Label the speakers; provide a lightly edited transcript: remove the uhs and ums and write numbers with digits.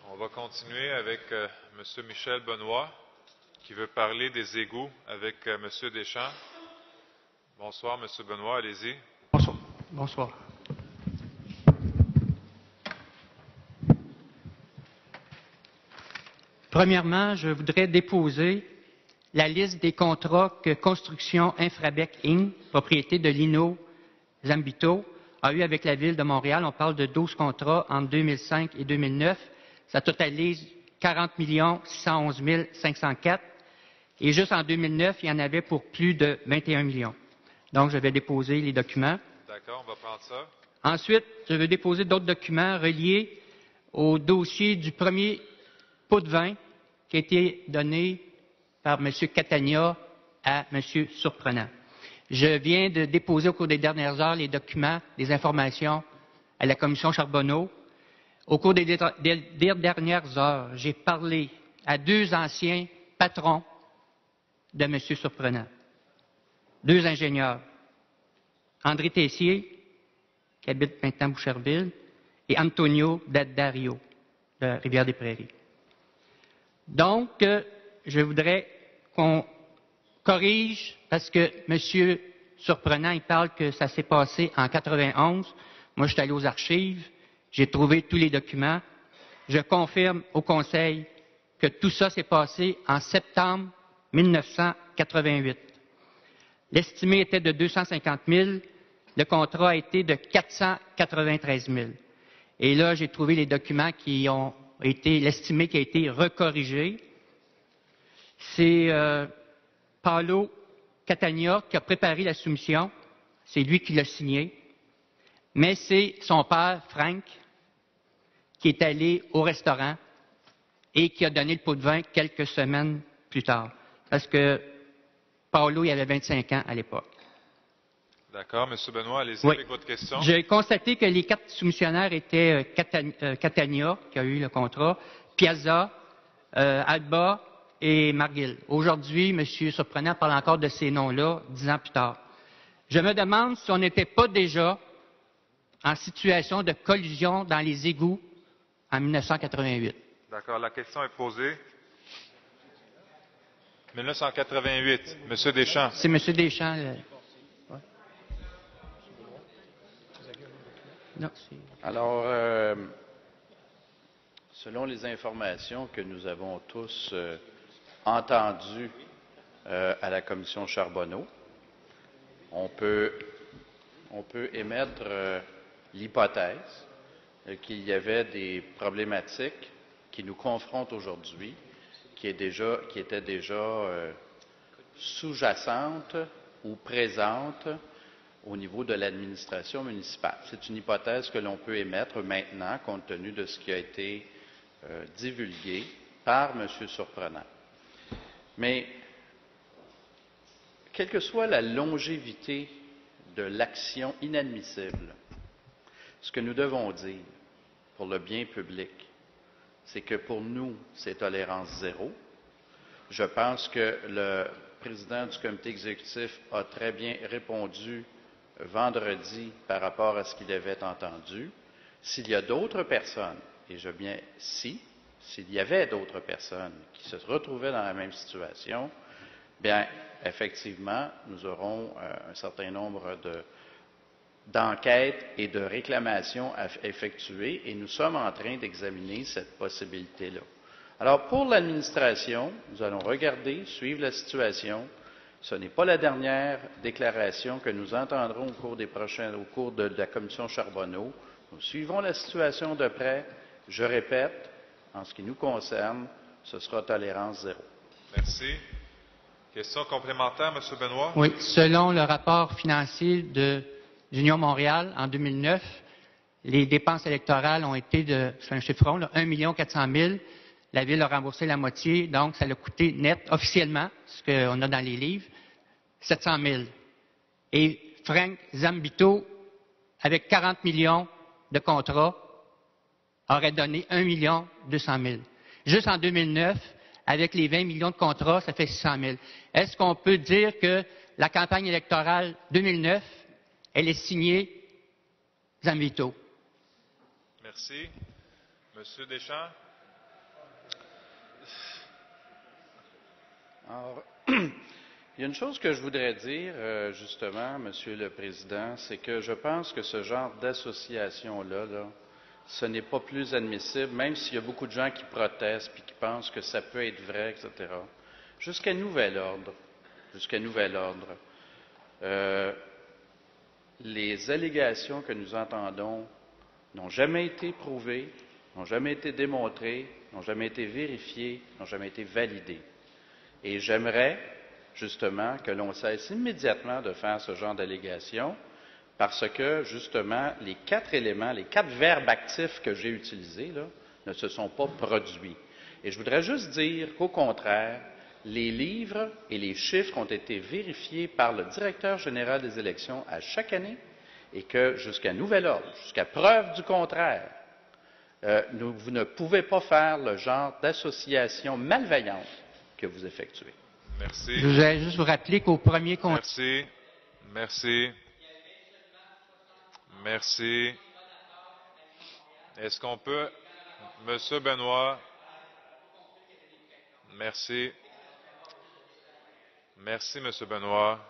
Speaker 1: On va continuer avec M. Michel Benoît, qui veut parler des égouts avec M. Deschamps. Bonsoir, M. Benoît, allez-y.
Speaker 2: Bonsoir. Bonsoir. Premièrement, je voudrais déposer la liste des contrats que Construction Infrabec Inc., propriété de Lino Zambito, a eu avec la Ville de Montréal. On parle de 12 contrats entre 2005 et 2009. Ça totalise 40 611 504. Et juste en 2009, il y en avait pour plus de 21 millions. Donc, je vais déposer les documents.
Speaker 1: D'accord, on va prendre ça.
Speaker 2: Ensuite, je vais déposer d'autres documents reliés au dossier du premier pot de vin qui a été donné par M. Catania à M. Surprenant. Je viens de déposer au cours des dernières heures les documents, les informations à la commission Charbonneau. Au cours des dernières heures, j'ai parlé à 2 anciens patrons de M. Surprenant, 2 ingénieurs, André Tessier, qui habite maintenant Boucherville, et Antonio Daddario, de Rivière-des-Prairies. Donc, je voudrais qu'on corrige, parce que M. Surprenant, il parle que ça s'est passé en 91. Moi, je suis allé aux archives, j'ai trouvé tous les documents. Je confirme au Conseil que tout ça s'est passé en septembre 1988. L'estimé était de 250 000, le contrat a été de 493 000. Et là, j'ai trouvé les documents qui ont été, l'estimé qui a été recorrigé. C'est Paolo Catania qui a préparé la soumission, c'est lui qui l'a signé, mais c'est son père, Frank, qui est allé au restaurant et qui a donné le pot de vin quelques semaines plus tard. Parce que Paolo, il avait 25 ans à l'époque.
Speaker 1: D'accord. M. Benoît, allez-y
Speaker 2: Oui.
Speaker 1: avec votre question.
Speaker 2: J'ai constaté que les 4 soumissionnaires étaient Catania, qui a eu le contrat, Piazza, Alba et Margil. Aujourd'hui, M. Surprenant parle encore de ces noms-là 10 ans plus tard. Je me demande si on n'était pas déjà en situation de collusion dans les égouts en 1988.
Speaker 1: D'accord. La question est posée. 1988. M. Deschamps.
Speaker 2: C'est M. Deschamps. Ouais. Non,
Speaker 3: alors, selon les informations que nous avons tous entendues à la commission Charbonneau, on peut émettre l'hypothèse qu'il y avait des problématiques qui nous confrontent aujourd'hui, qui étaient déjà sous-jacentes ou présentes au niveau de l'administration municipale. C'est une hypothèse que l'on peut émettre maintenant, compte tenu de ce qui a été divulgué par M. Surprenant. Mais, quelle que soit la longévité de l'action inadmissible, ce que nous devons dire pour le bien public, c'est que pour nous, c'est tolérance zéro. Je pense que le président du comité exécutif a très bien répondu vendredi par rapport à ce qu'il avait entendu. S'il y a d'autres personnes, et je bien s'il y avait d'autres personnes qui se retrouvaient dans la même situation, bien, effectivement, nous aurons un certain nombre d'enquêtes et de réclamations à effectuer et nous sommes en train d'examiner cette possibilité-là. Alors, pour l'administration, nous allons regarder, suivre la situation. Ce n'est pas la dernière déclaration que nous entendrons au cours de la commission Charbonneau. Nous suivrons la situation de près. Je répète, en ce qui nous concerne, ce sera tolérance zéro.
Speaker 1: Merci. Question complémentaire, M. Benoît?
Speaker 2: Oui. Selon le rapport financier d'Union Montréal en 2009, les dépenses électorales ont été c'est un chiffron, 1 400 000. La Ville a remboursé la moitié, donc ça l'a coûté net, officiellement, ce qu'on a dans les livres, 700 000. Et Frank Zambito, avec 40 millions de contrats, aurait donné 1 200 000. Juste en 2009, avec les 20 millions de contrats, ça fait 600 000. Est-ce qu'on peut dire que la campagne électorale 2009, elle est signée Zambito?
Speaker 1: Merci. Monsieur Deschamps?
Speaker 3: Alors, il y a une chose que je voudrais dire, justement, Monsieur le Président, c'est que je pense que ce genre d'association-là, ce n'est pas plus admissible, même s'il y a beaucoup de gens qui protestent et qui pensent que ça peut être vrai, etc. Jusqu'à nouvel ordre, les allégations que nous entendons n'ont jamais été prouvées, n'ont jamais été démontrées, n'ont jamais été vérifiées, n'ont jamais été validées. Et j'aimerais, justement, que l'on cesse immédiatement de faire ce genre d'allégations, parce que, justement, les 4 éléments, les 4 verbes actifs que j'ai utilisés, là, ne se sont pas produits. Et je voudrais juste dire qu'au contraire, les livres et les chiffres ont été vérifiés par le directeur général des élections à chaque année et que, jusqu'à nouvel ordre, jusqu'à preuve du contraire, vous ne pouvez pas faire le genre d'association malveillante que vous effectuez.
Speaker 1: Merci.
Speaker 2: Je voudrais juste vous rappeler qu'au premier contrôle.
Speaker 1: Merci. Est-ce qu'on peut... Monsieur Benoît. Merci, Monsieur Benoît.